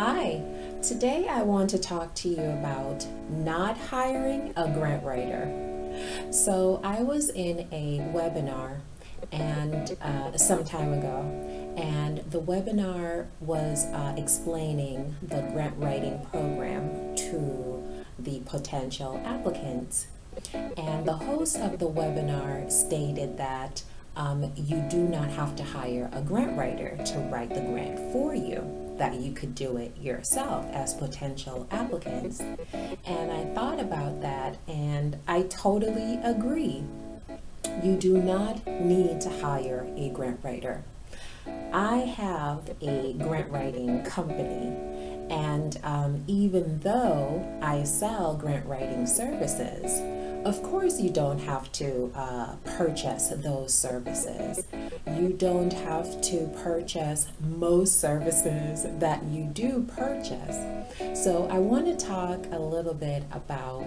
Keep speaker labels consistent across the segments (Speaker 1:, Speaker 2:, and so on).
Speaker 1: Hi, today I want to talk to you about not hiring a grant writer. So, I was in a webinar and some time ago, and the webinar was explaining the grant writing program to the potential applicants. And the host of the webinar stated that you do not have to hire a grant writer to write the grant for you, that you could do it yourself as potential applicants. And I thought about that and I totally agree. You do not need to hire a grant writer. I have a grant writing company, and even though I sell grant writing services, of course, you don't have to purchase those services. You don't have to purchase most services that you do purchase. So I want to talk a little bit about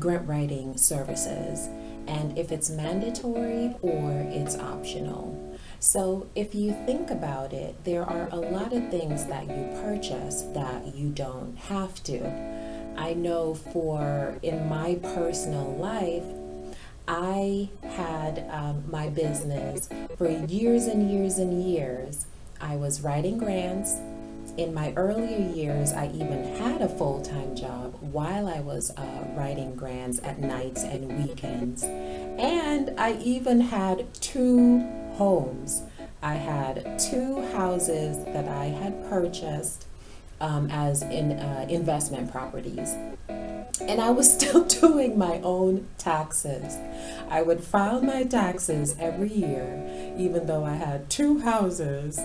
Speaker 1: grant writing services and if it's mandatory or it's optional. So, if you think about it, there are a lot of things that you purchase that you don't have to. I know in my personal life, I had my business for years and years and years. I was writing grants. In my earlier years, I even had a full-time job while I was writing grants at nights and weekends. And I even had two homes. I had two houses that I had purchased as investment properties. And I was still doing my own taxes. I would file my taxes every year, even though I had two houses.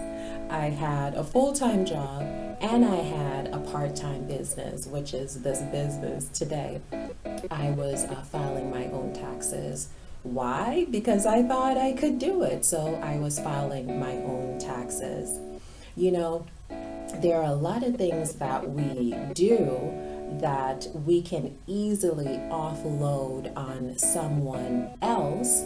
Speaker 1: I had a full-time job and I had a part-time business, which is this business today. I was filing my own taxes. Why? Because I thought I could do it. So I was filing my own taxes. You know, there are a lot of things that we do that we can easily offload on someone else,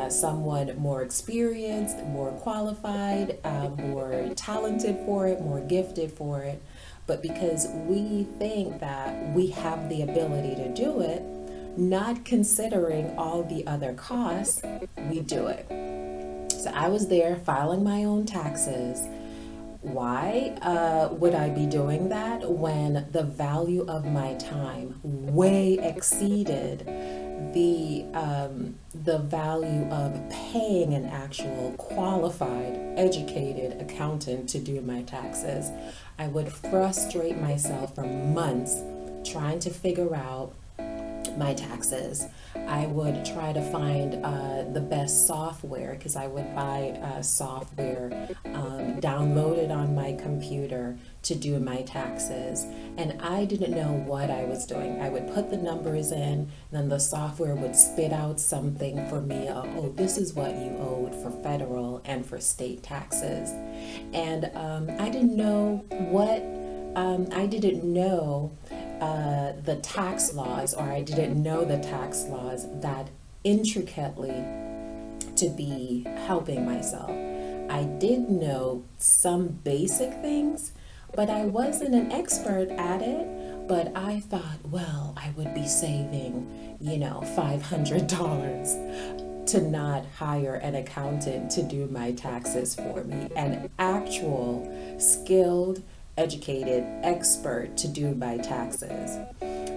Speaker 1: someone more experienced, more qualified, more talented for it, more gifted for it. But because we think that we have the ability to do it, not considering all the other costs, we do it. So I was there filing my own taxes. Why would I be doing that when the value of my time way exceeded the value of paying an actual qualified, educated accountant to do my taxes? I would frustrate myself for months trying to figure out my taxes. I would try to find the best software because I would buy software downloaded on my computer to do my taxes. And I didn't know what I was doing. I would put the numbers in, and then the software would spit out something for me. Oh, this is what you owed for federal and for state taxes. And I didn't know the tax laws, or I didn't know the tax laws that intricately to be helping myself. I did know some basic things, but I wasn't an expert at it. But I thought, well, I would be saving, $500 to not hire an accountant to do my taxes for me, an actual skilled, educated expert to do my taxes.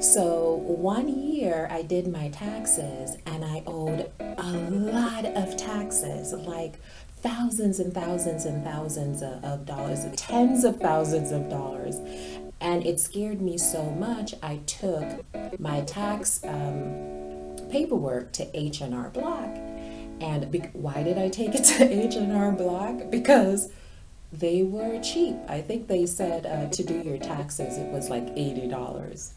Speaker 1: So one year I did my taxes and I owed a lot of taxes, like thousands and thousands and thousands of dollars, tens of thousands of dollars. And it scared me so much, I took my tax paperwork to H&R Block. And why did I take it to H&R Block? Because they were cheap. I think they said to do your taxes, it was like $80.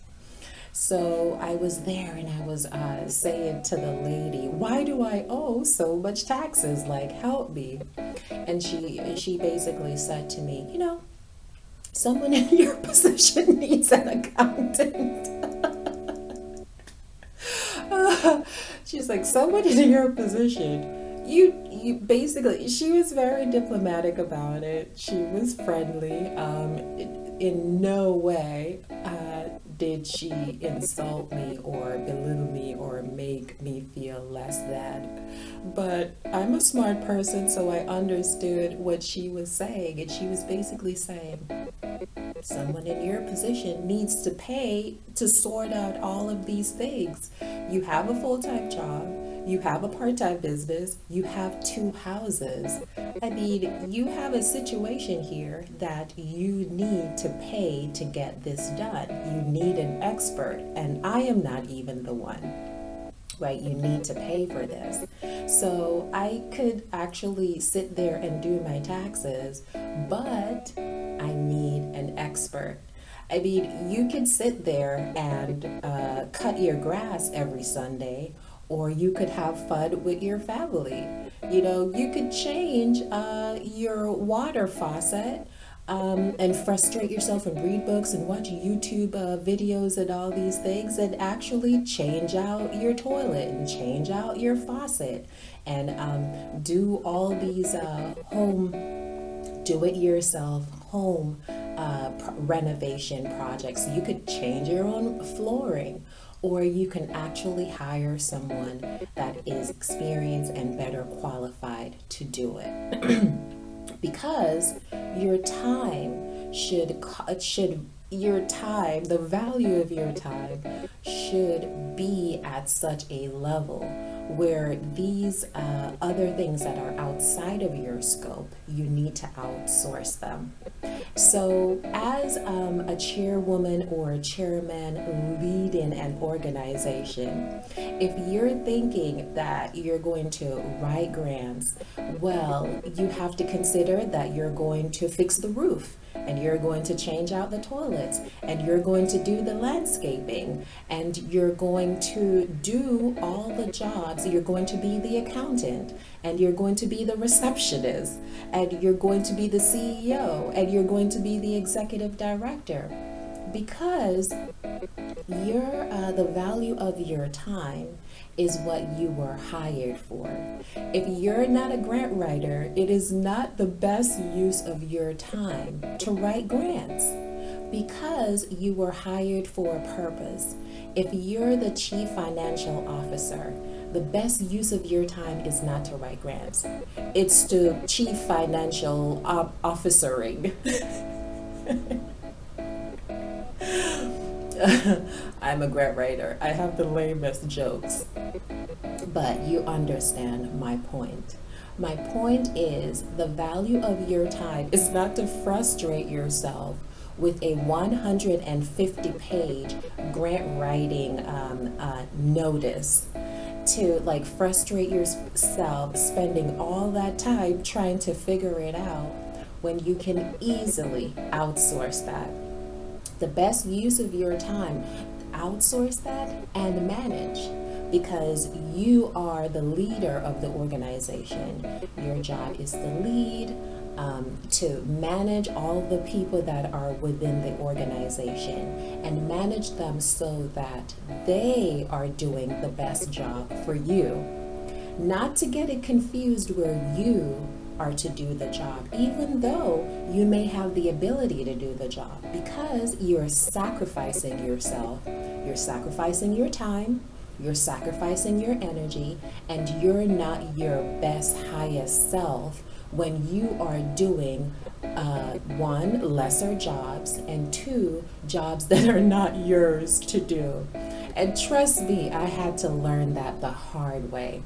Speaker 1: So I was there and I was saying to the lady, why do I owe so much taxes? Like, help me. And she basically said to me, someone in your position needs an accountant. She's like, someone in your position, you basically, she was very diplomatic about it. She was friendly. In no way did she insult me or belittle me or make me feel less than. But I'm a smart person, so I understood what she was saying. And she was basically saying, someone in your position needs to pay to sort out all of these things. You have a full-time job, you have a part-time business, you have two houses. I mean, you have a situation here that you need to pay to get this done. You need an expert, and I am not even the one, right? You need to pay for this. So I could actually sit there and do my taxes, but I need an expert. I mean, you could sit there and cut your grass every Sunday, or you could have fun with your family. You know, you could change your water faucet and frustrate yourself and read books and watch YouTube videos and all these things, and actually change out your toilet and change out your faucet and do all these home do it yourself home renovation projects. You could change your own flooring, or you can actually hire someone that is experienced and better qualified to do it. Because your time the value of your time should be at such a level where these other things that are outside of your scope, you need to outsource them. So as a chairwoman or a chairman leading an organization, if you're thinking that you're going to write grants, well, you have to consider that you're going to fix the roof, and you're going to change out the toilets, and you're going to do the landscaping, and you're going to do all the jobs. You're going to be the accountant, and you're going to be the receptionist, and you're going to be the CEO, and you're going to be the executive director. Because the value of your time is what you were hired for. If you're not a grant writer, it is not the best use of your time to write grants, because you were hired for a purpose. If you're the chief financial officer, the best use of your time is not to write grants. It's to chief financial officering. I'm a grant writer. I have the lamest jokes. But you understand my point. My point is, the value of your time is not to frustrate yourself with a 150-page grant writing notice, to like frustrate yourself spending all that time trying to figure it out when you can easily outsource that. The best use of your time, outsource that and manage, because you are the leader of the organization. Your job is to lead, to manage all the people that are within the organization and manage them so that they are doing the best job for you. Not to get it confused where you are to do the job, even though you may have the ability to do the job, because you're sacrificing yourself, you're sacrificing your time, you're sacrificing your energy, and you're not your best, highest self when you are doing one, lesser jobs, and two, jobs that are not yours to do. And trust me, I had to learn that the hard way.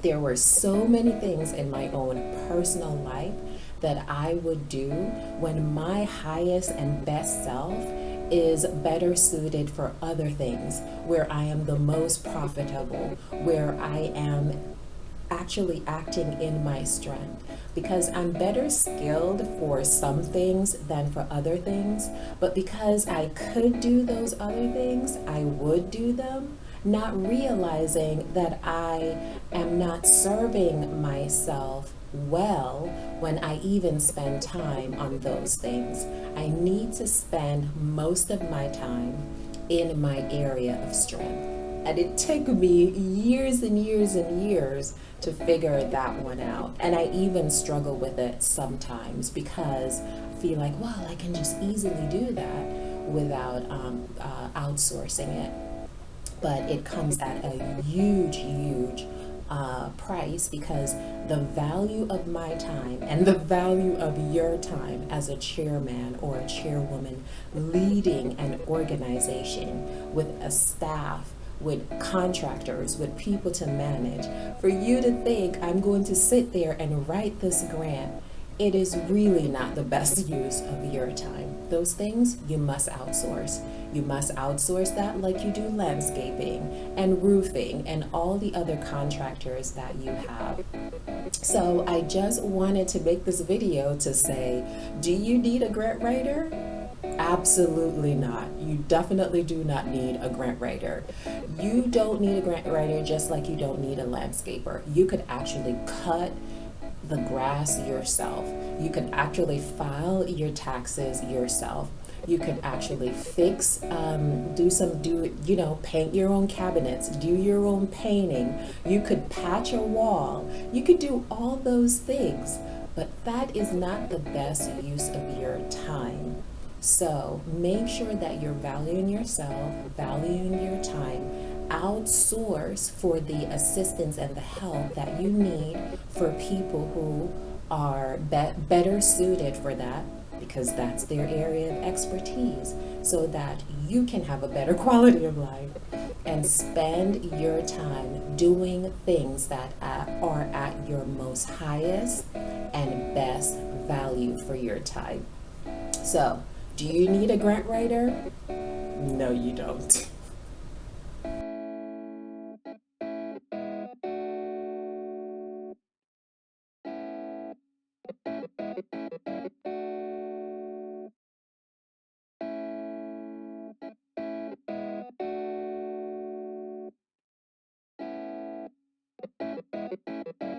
Speaker 1: There were so many things in my own personal life that I would do when my highest and best self is better suited for other things, where I am the most profitable, where I am actually acting in my strength, because I'm better skilled for some things than for other things. But because I could do those other things, I would do them, not realizing that I am not serving myself well when I even spend time on those things. I need to spend most of my time in my area of strength. And it took me years and years and years to figure that one out. And I even struggle with it sometimes because I feel like, well, I can just easily do that without outsourcing it. But it comes at a huge, huge price, because the value of my time and the value of your time as a chairman or a chairwoman leading an organization with a staff, with contractors, with people to manage, for you to think I'm going to sit there and write this grant, it is really not the best use of your time. Those things you must outsource. You must outsource that like you do landscaping and roofing and all the other contractors that you have. So I just wanted to make this video to say, do you need a grant writer? Absolutely not. You definitely do not need a grant writer. You don't need a grant writer just like you don't need a landscaper. You could actually cut the grass yourself. You can actually file your taxes yourself. You can actually fix, paint your own cabinets, do your own painting. You could patch a wall. You could do all those things, but that is not the best use of your time. So make sure that you're valuing yourself, valuing your time. Outsource for the assistance and the help that you need for people who are better suited for that, because that's their area of expertise, so that you can have a better quality of life and spend your time doing things that are at your most highest and best value for your time. So, do you need a grant writer? No, you don't.